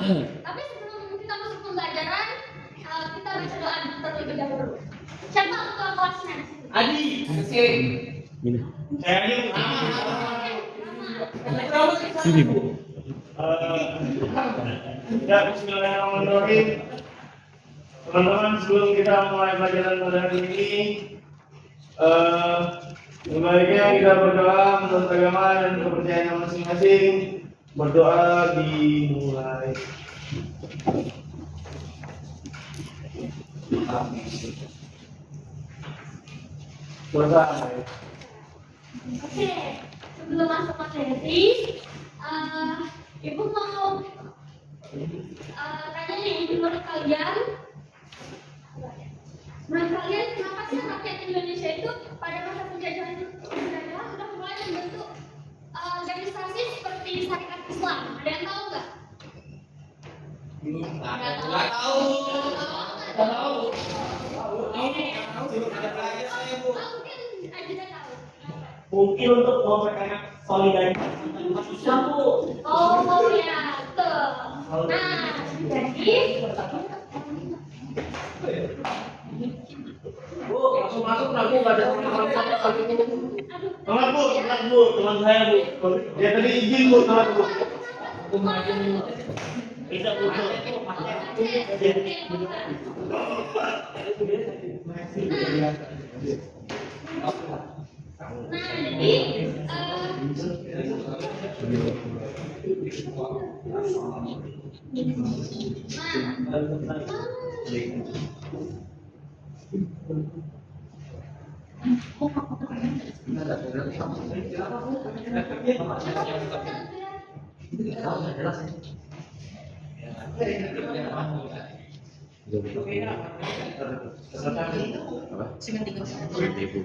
Tapi sebelum kita masuk pembelajaran, kita baca doa terlebih dahulu. Siapa ketua kelasnya? Adi, Ini. saya Adi. Ini Bu. Ya, bismillahirrahmanirrahim. Teman-teman, sebelum kita mulai pelajaran pada hari ini, sebaiknya kita berdoa menurut agama dan kepercayaan masing-masing. Berdoa dimulai. Oke, sebelum masuk materi, Ibu mau tanya nih, menurut kalian kenapa sih rakyat Indonesia itu pada masa penjajahan sudah mulai membentuk organisasi seperti Syarikat Islam? Ada yang tahu nggak? Nggak tahu. Mungkin untuk memperkaya solidaritas umat Islam, Bu. Oh ya, betul. Nah, jadi Bu, langsung masuk lah, Bu. Nggak ada telat, Bu. Teman saya, Bu. Ya tadi izin, Bu. Telat, Bu. Bisa, Bu.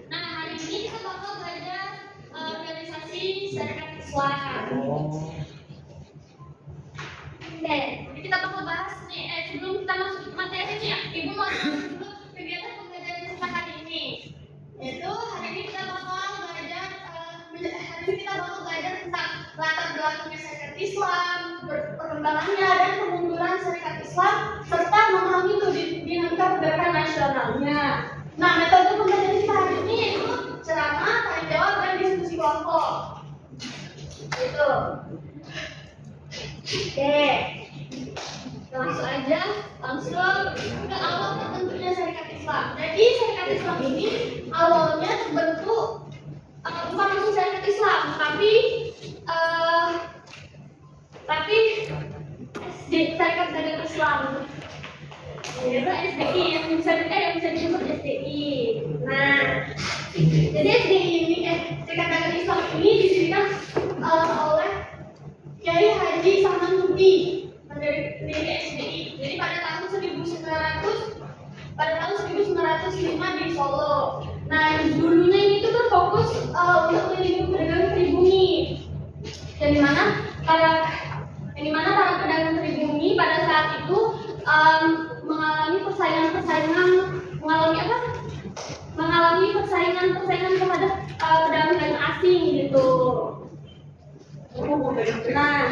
Nah, hari ini kita bakal belajar organisasi Syarikat Islam. Oke, jadi kita bakal bahas nih, sebelum kita masuk ke materi nih ya, Ibu mau bahas dulu kegiatan pembelajaran kita hari ini. Yaitu hari ini kita bakal belajar tentang latar belakangnya Syarikat Islam, perkembangannya dan kemunduran Syarikat Islam, serta memahami dinamika pergerakan nasionalnya. Nah, metode pembelajaran kita hari ini yaitu ceramah, tanya jawab, dan diskusi kelompok. Gitu. Oke, langsung aja, ke awal terbentuknya Syarikat Islam. Jadi Syarikat Islam ini awalnya terbentuk bukan langsung Syarikat Islam, tapi Syarikat Dagang Islam. Yaitu SDI yang bisa disebut SDI. Nah, jadi SDI ini Syarikat Dagang Islam ini didirikan oleh Kiai Haji Samanhudi pendiri SDI. Jadi pada tahun 1905 di Solo. Nah, dulunya ini tuh berfokus untuk melindungi pedagang pribumi. Yang dimana para pedagang pribumi pada saat itu mengalami persaingan terhadap pedagang asing gitu. Nah,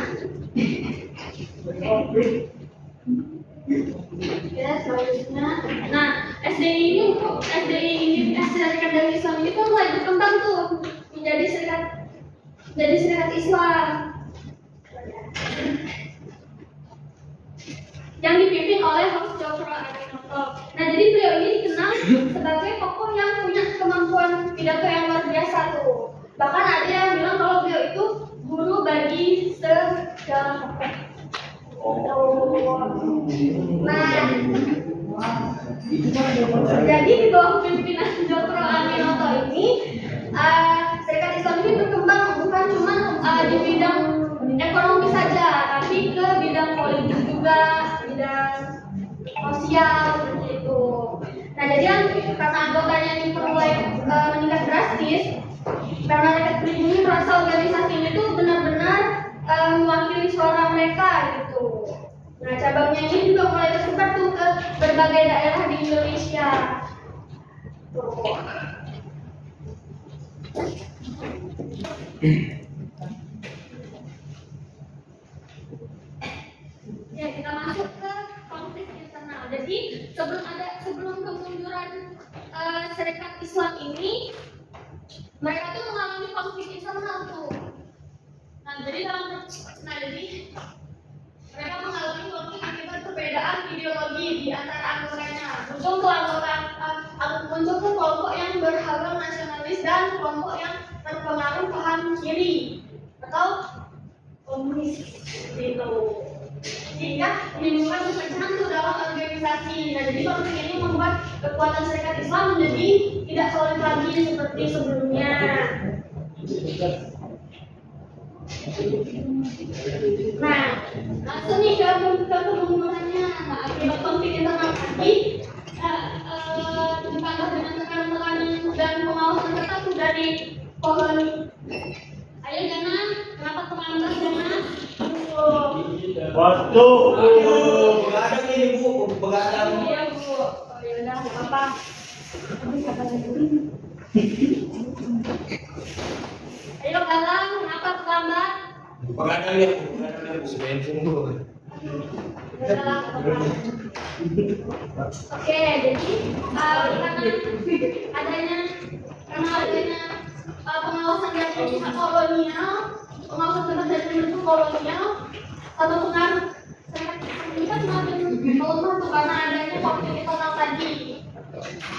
ya selanjutnya, SDI ini Syarikat Dagang Islam ini tuh mulai berkembang tuh menjadi Syarikat Islam yang dipimpin oleh Host Jokro Adinoto. Nah, jadi beliau ini dikenal sebagai tokoh yang punya kemampuan pidato yang luar biasa tuh. Bahkan ada yang bilang kalau beliau itu guru bagi segala topik. Nah, jadi di bawah pimpinan Jokro Adinoto ini, Syarikat Islam ini berkembang bukan cuma di bidang ekonomi saja, tapi ke bidang politik juga, bidang sosial seperti itu. Nah, jadi karena anggotanya ini mulai meningkat drastis, karena rakyat pribumi merasa organisasi ini tuh benar-benar mewakili suara mereka gitu. Nah, cabangnya ini juga mulai tersebar tuh ke berbagai daerah di Indonesia. Tuh. Ya, kita Jadi sebelum kemunduran Serikat Islam ini, mereka tuh mengalami konflik internal tuh. Nah jadi mereka mengalami konflik akibat perbedaan ideologi di antara anggotanya. Muncul tuh kelompok yang berhaluan nasionalis dan kelompok yang terpengaruh paham kiri atau komunis gitu. Sehingga menimbulkan perpecahan tuh dalam organisasi. Nah jadi konflik ini membuat kekuatan Serikat Islam menjadi tidak solid lagi seperti sebelumnya. Nah, langsung nih ke kemundurannya. Nah, akibat konflik internal tadi, ditambah dengan tekanan-tekanan dan pengawasan ketat dari koloni. Ayo Jana, kenapa kemana Jana? Waktu. Begadang ini Bu, begadang. Iya Bu, oh ya udah nggak apa-apa. Ayo Galang, kenapa terlambat? Begadang ya Bu, begadang ya Bu. Bensin Bu. Oke, jadi karena adanya pengawasan dari pihak kolonial, pengawasan ketat dari pemerintah kolonial, atau pengaruh ini kan semakin melemah tuh karena adanya konflik internal tadi.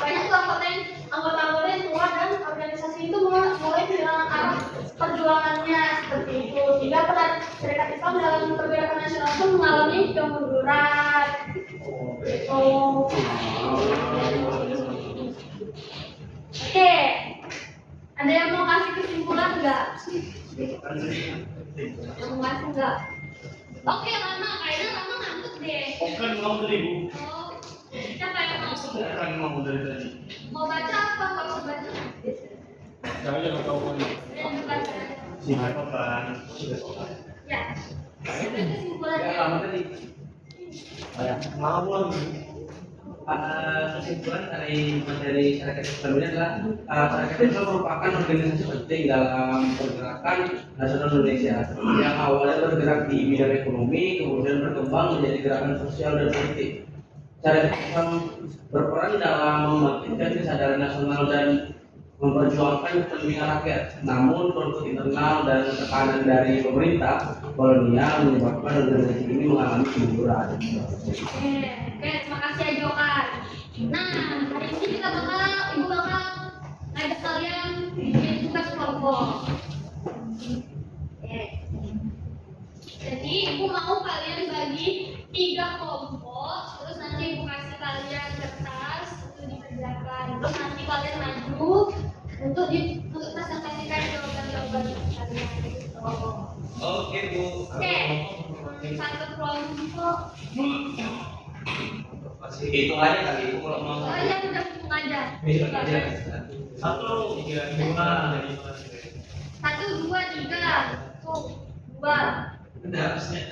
Banyak tuh anggota yang keluar dan organisasi itu mulai kehilangan arah perjuangannya seperti itu. Sehingga peran Serikat Islam dalam pergerakan nasional itu mengalami kemunduran. Oke, ada yang mau kasih kesimpulan nggak? Yang mau kasih nggak? Oke, Rama, kayaknya Rama ngantuk deh. Kan mau dari Bu. Oh, siapa yang mau? Kan mau dari tadi. Mau baca apa? Nggak usah baca. Jangan jangan tahu kan. Yang baca. Siapa kan? Ya. Kesimpulannya. Mau kesimpulan dari materi Serikat Islam ini adalah Serikat Islam merupakan organisasi penting dalam pergerakan nasional Indonesia yang awalnya bergerak di bidang ekonomi, kemudian berkembang menjadi gerakan sosial dan politik. Serikat Islam berperan dalam membangkitkan kesadaran nasional dan memperjuangkan kepentingan rakyat. Namun konflik internal dan tekanan dari pemerintah kolonial menyebabkan organisasi ini mengalami kemunduran. Oke, terima kasih ya Jokan. Nah, hari ini Ibu bakal ngajak kalian bikin tugas kelompok. Oke. Jadi Ibu mau kalian bagi 3 kelompok, terus nanti Ibu kasih kalian kertas untuk dikerjakan. Terus nanti kalian maju untuk presentasikan jawaban-jawaban kalian. Oke Bu. Oke. Satu kelompok. Masih hitung aja kali Bu kalau mau. Oh iya, udah hitung aja. Hitung aja. 1, 3, 5. 1, 2, 3. Tuh, 2. Udah harusnya.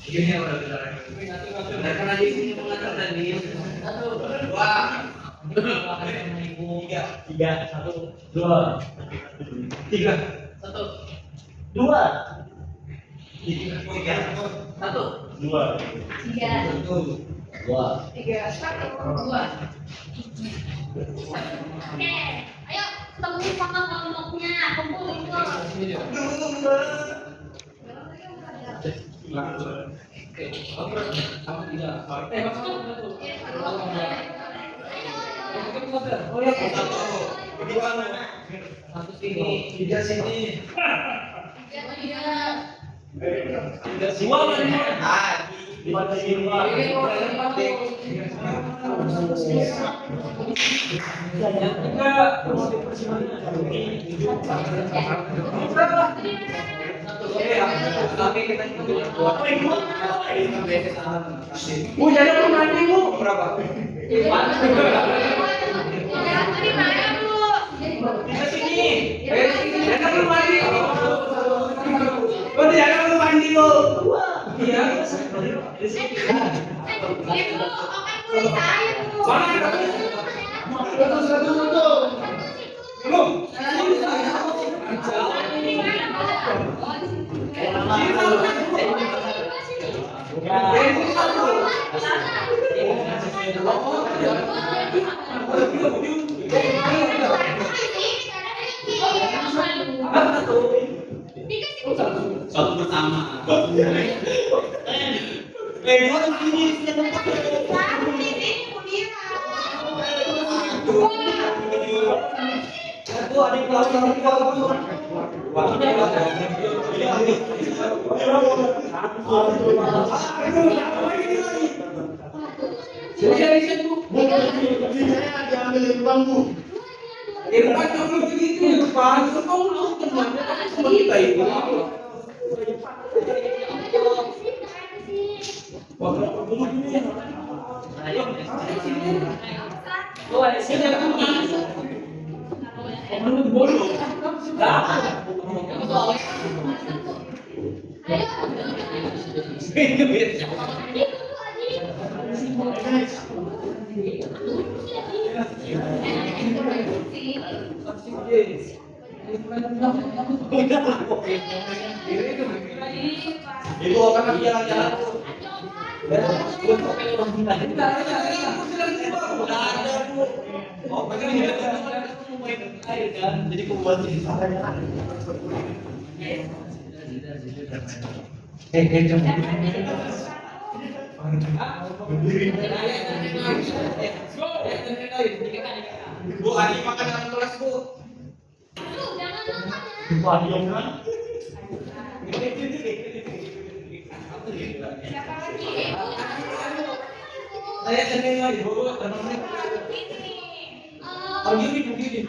Ini udah benar. Dengarkan aja isinya pengajar tadi. 1, 2, 3, 1, 2. 3, 1, 2, 2. 3. 2. 3. 1, 2. Oke, ayo ketemu sama kelompoknya, kumpul itu. Oh ya, 1. Kedua mana? 1 sini, 3 sini. 2 mana? Di mana sini? Jadi aku mandi Bu berapa? Di sini. Jadi aku mandi. Oh, dia aku mandi Bu. Iya. Mana? Satu. Belum. Satu pertama. Itu akan jalan-jalan. Jadi kubuat Bu, Adi makan dalam kelas, Bu. Saya seneng lagi, Bu. Begini.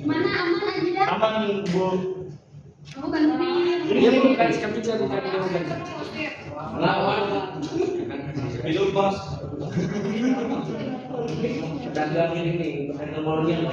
Mana aman aja dah. Aman, Bu. Kamu kan Itu bos. Dagang ini nih, teknologi yang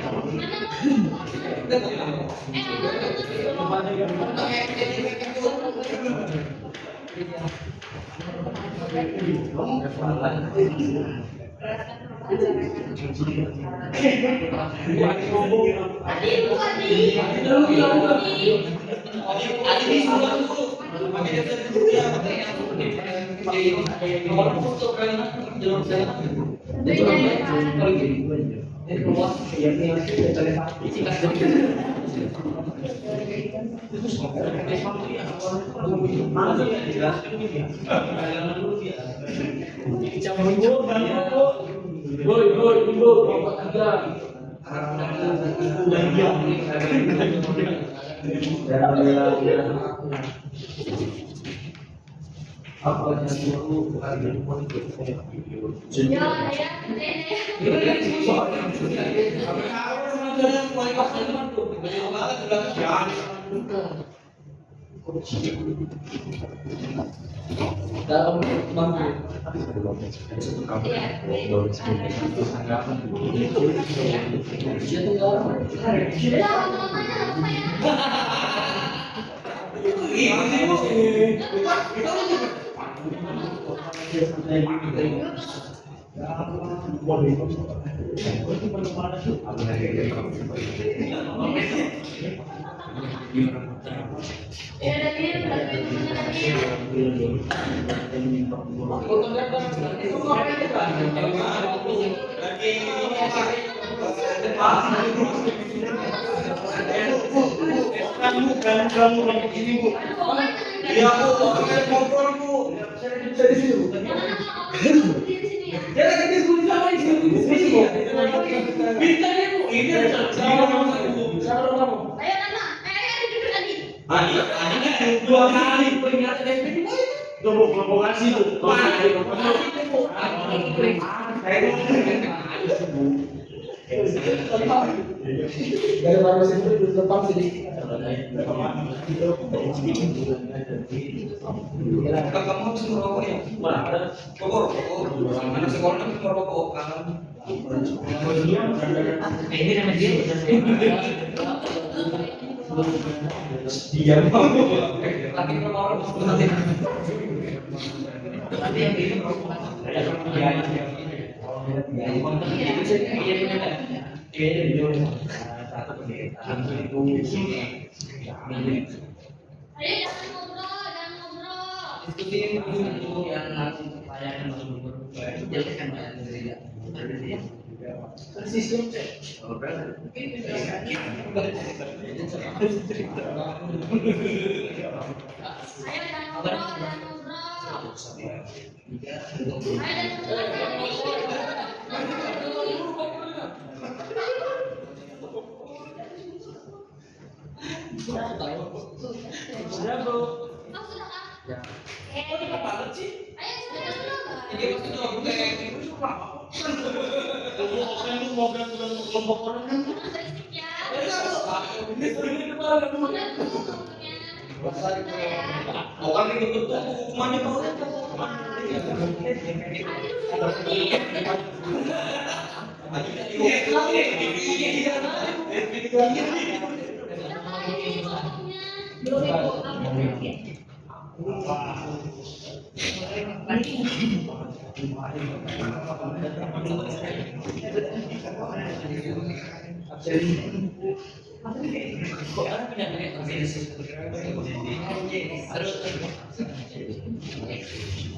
Iya Bu, pakai kompor Bu. Saya di sini. Dia lagi diskusi sama istri. Bintangnya Bu, ini ada sama Bu. Ayo Nana, ayo duduk tadi. Adik 2 kali peringatan SMP. Tuh, provokasi tuh. Dari baru sini depan sini. Kamu harus merokok ya? Rokok. Anak sekolah kan merokok kan. Ini nama dia. Dia mau. Lagi orang nanti. Nanti yang ini merokok. Ayo jangan ngobrol. Diskusi yang langsung layanan langsung jelaskan dari Ayo jangan ngobrol. Ayo Orang itu betul hukumannya kau.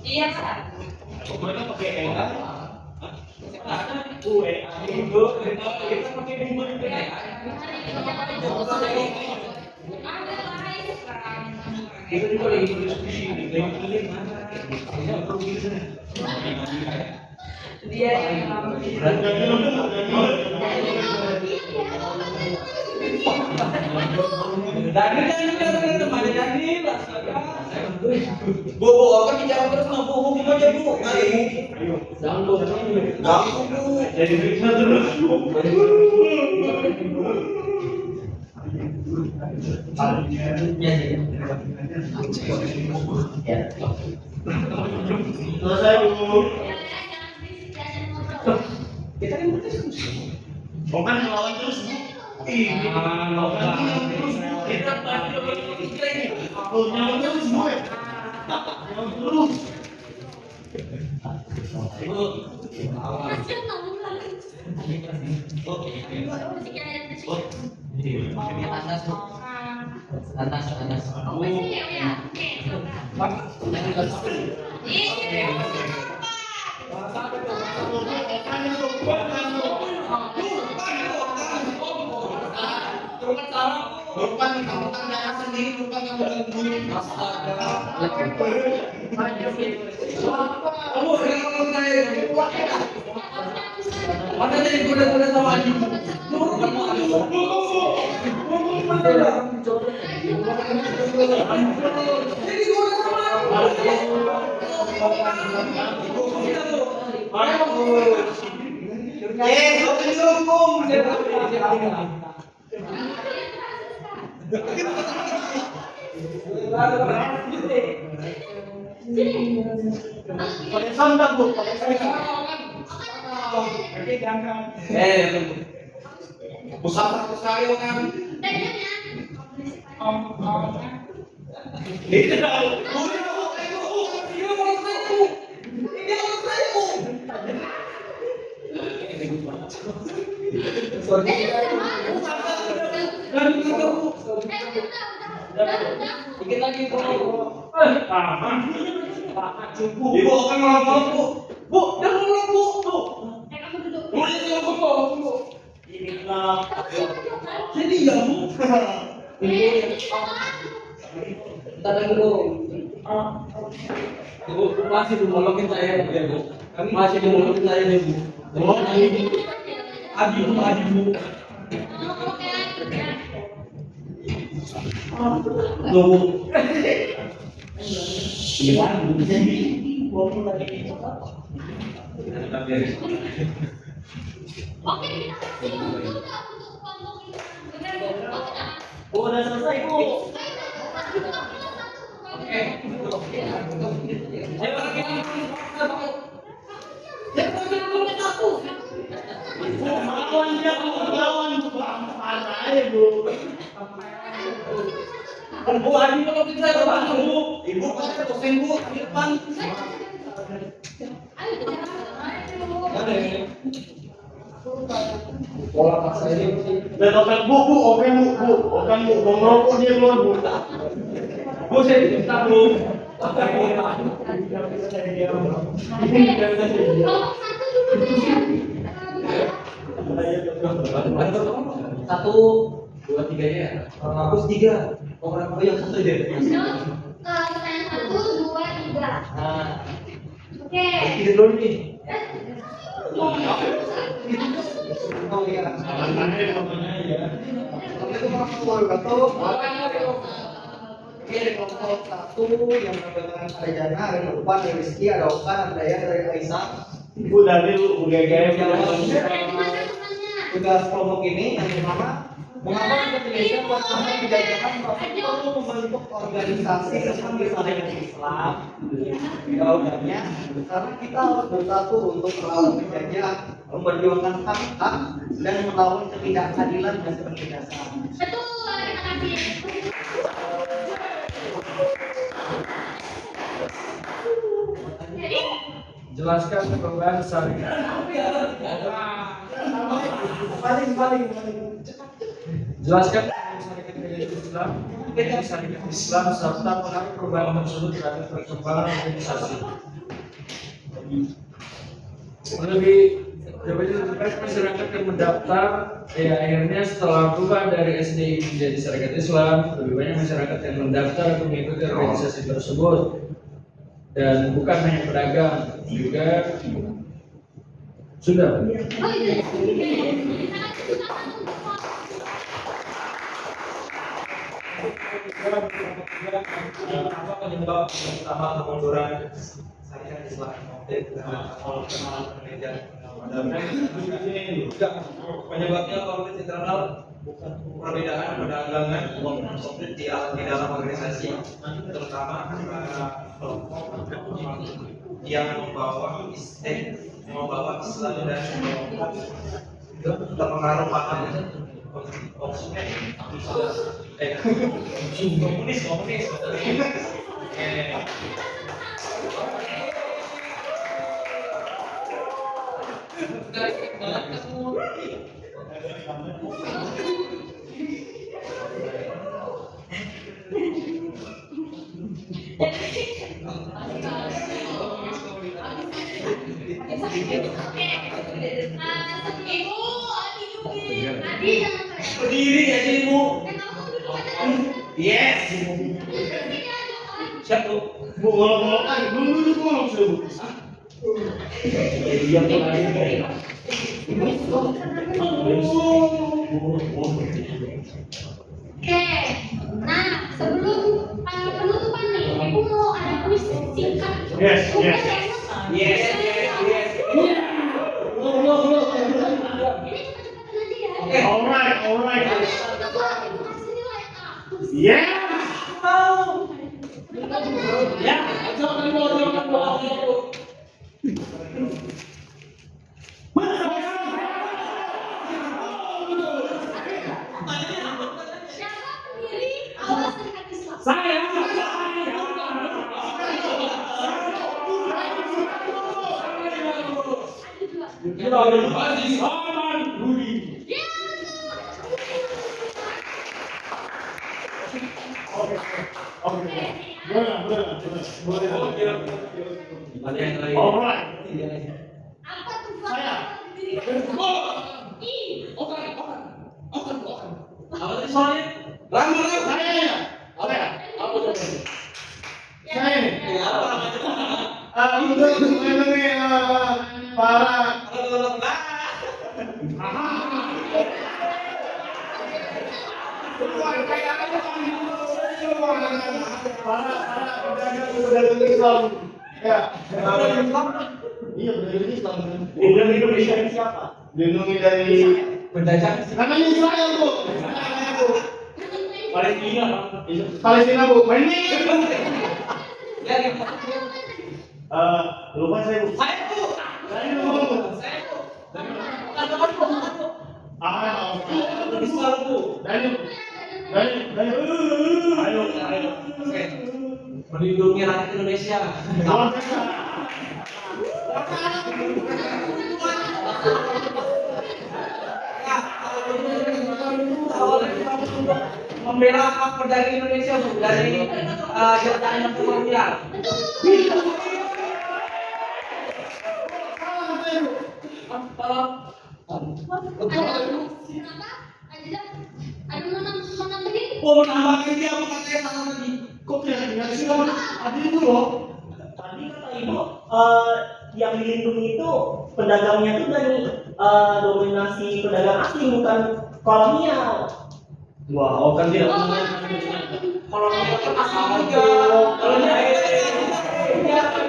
Iya Kak. Mereka pakai enggak? Gue, itu kita pakai bunga. Kita juga lagi berdiskusi, lagi pilih mana. Dia yang Bu, apa bicara terus sama Bu, hukum aja Bu. Ganggu Bu. Jadi bisa terus. Selesai Bu. kita kan berdiskusi. Bukan melawan terus Bu. Kita pasti Melawan terus Bu. Melawan terus. Bukan kamu tanda sendiri, bukan kamu gangguin. Kamu yang saya. Mana jadi kuda-kuda sama Adi? Kamu jadi kuda sama hukum. Pakai sandal Bu. Pusat sekali orang. Dikit lagi Bu. Ibu akan ngomong Bu. Bu, jangan ngomong Bu. Kamu duduk. Bu, jangan ngomong Bu. Inilah. Jadi ya Bu. Bentar lagi Bu. Bu, masih dimolokin saya Bu, ya Bu. Kami masih dimolokin saya nih Bu. Oh, Adi Bu. oke lanjut ya. Tuh Bu. Gimana Bu? Jadi Kita beres. Oke, kita kasih waktu juga untuk kelompok ini. Benar, Bu? Oke, nah. Bu, udah selesai Bu. Ayo, satu. Oke. Ayo lagi. Bu, melawan dia, Bu. Melawan, Bu. Parah aja, Bu. Bu, Adi kalau kita depan Bu. Ibu kan dosen Bu, di depan. Ayo, kita Ada ini. Pola paksa ini Dan open Bu, open Bu. Open Bu, mau ngerokok dia keluar, Bu. Bu, saya diminta Bu. Oke, kelompok satu dulu deh. Satu, dua, tiga ya. Hapus tiga. Orang yang satu aja. Pertanyaan 1, 2, 3. Nah, Oke. tiga dulu nih. Oh iya. Assalamualaikum warahmatullahi wabarakatuh. Oke, di kelompok satu yang mendapatkan sarjana ada Lukman, ada Rizky, ada Okan, ada Dayat, ada Aisyah. Bu, dari Bu, gaya-gaya. Tugas kelompok ini yang pertama, mengapa Indonesia pertama dijajakan perlu membentuk organisasi Islam dengan Islam. Jawabannya, karena kita harus bersatu untuk melawan penjajah, memperjuangkan hak-hak, dan melawan ketidakadilan dan penindasan. Betul, terima kasih. Jadi, Jelaskan perubahan syariat. Paling. Jelaskan syariat Islam, syariat Islam serta pengaruh perubahan tersebut terhadap perkembangan organisasi. Lebih masyarakat yang mendaftar, akhirnya setelah berubah dari SDI menjadi syarikat Islam, lebih banyak masyarakat yang mendaftar atau mengikuti organisasi tersebut. Dan bukan hanya pedagang, juga sudah. oh itu. Apa penyebab utama kemunduran syariat Islam? Penyebabnya konflik internal, bukan perbedaan perdagangan, konflik di dalam organisasi, terutama kelompok yang membawa Islam dan terpengaruh paham konsumen komunis. Ibu, Adi jangan keren. Berdiri ya ibu. Kamu duduk aja. Yes. Siap bu. Bu, ngolok-ngolok aja. Belum duduk ngolok sudah, Bu. Diam lagi. Oke, nah sebelum penutupan nih, aku mau ada kuis singkat. Yes. Yes. Ini cepet-cepetan aja ya. Alright. Ibu kasih nilai A. Yes. Ya, jangan bawa. Siapa pendiri awal Serikat Islam? Saya. Kita ada Haji Salman Rudi. Oke. Boleh. Ada yang lain. Alright. Apa tuh? Saya. I. Apa tadi soalnya? Saya. Apa? Ya. Saya nih. Apa namanya? melengit para pedagang Islam. Ya. Iya, pedagang Islam. Bilang Indonesia ini siapa? Dilindungi dari Pendagang. namanya Israel, Bu. Palestina. Palestina, Bu. Ini. Ya, ya. Lupa saya, Bu. Saya tuh. Saya Bu. Saya tuh. Ah, Islam tuh. Daniel. Ayo, ayo. Oke. Melindungi rakyat Indonesia. Luar biasa. Membela hak pedagang Indonesia Bu dari jabatan yang terpilih. Ada mau nambahin? Oh, menambahkan dia apa katanya sama lagi? Kok tidak sih, Bang? Tadi itu loh. Tadi kata ibu, yang dilindungi itu pedagangnya itu dari dominasi pedagang asing bukan kolonial. Wow, kan tidak Oh, Kalau dia kan asal juga. Kalau dia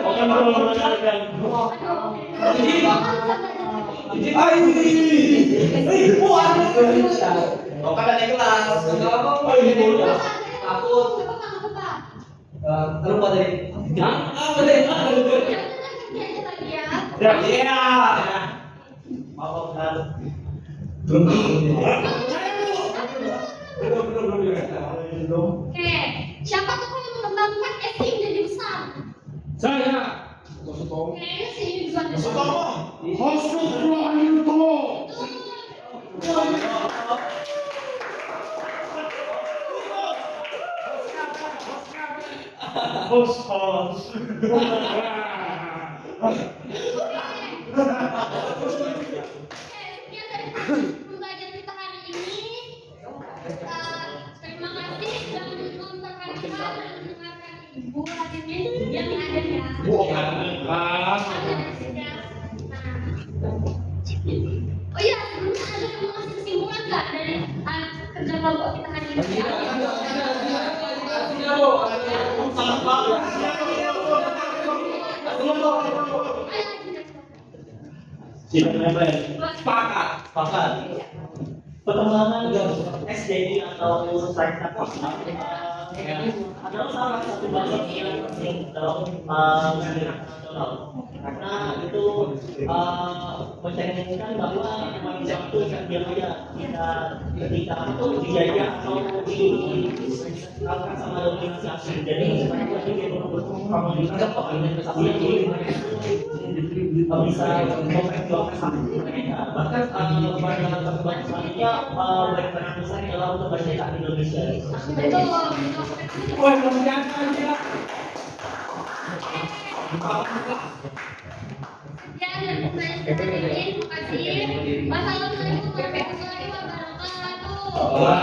Bukan melengitkan. Oh kan ada kelas. Enggak apa-apa. Takut. Lupa tadi. Apa tadi? Ya. Maaf kan. Oke, siapa tuh yang mengembangkan SI menjadi besar? Saya. Kayaknya sih ini bisa Host. Sekian dari pembelajaran kita hari ini. Terima kasih sudah memperhatikan dan mendengarkan Ibu hadirin yang ada ya. Oh iya, sebelumnya ada yang mau ngasih kesimpulan nggak dari kerja kelompok kita hari ini? Sepakat. Perkembangan SDG atau Sains adalah salah satu bagian yang penting dalam masyarakat nasional karena itu mencerminkan bahwa manusia itu dia ketika itu dijajah atau dikalahkan sama dominasi asing. Jadi mereka lebih komoditas organisasi bisa memperjuangkan hak mereka. Bahkan pada perkembangan selanjutnya berperan besar dalam kemerdekaan Indonesia. Betul. Ya, dan pembelajaran kita hari ini, terima kasih. Wassalamualaikum warahmatullahi wabarakatuh.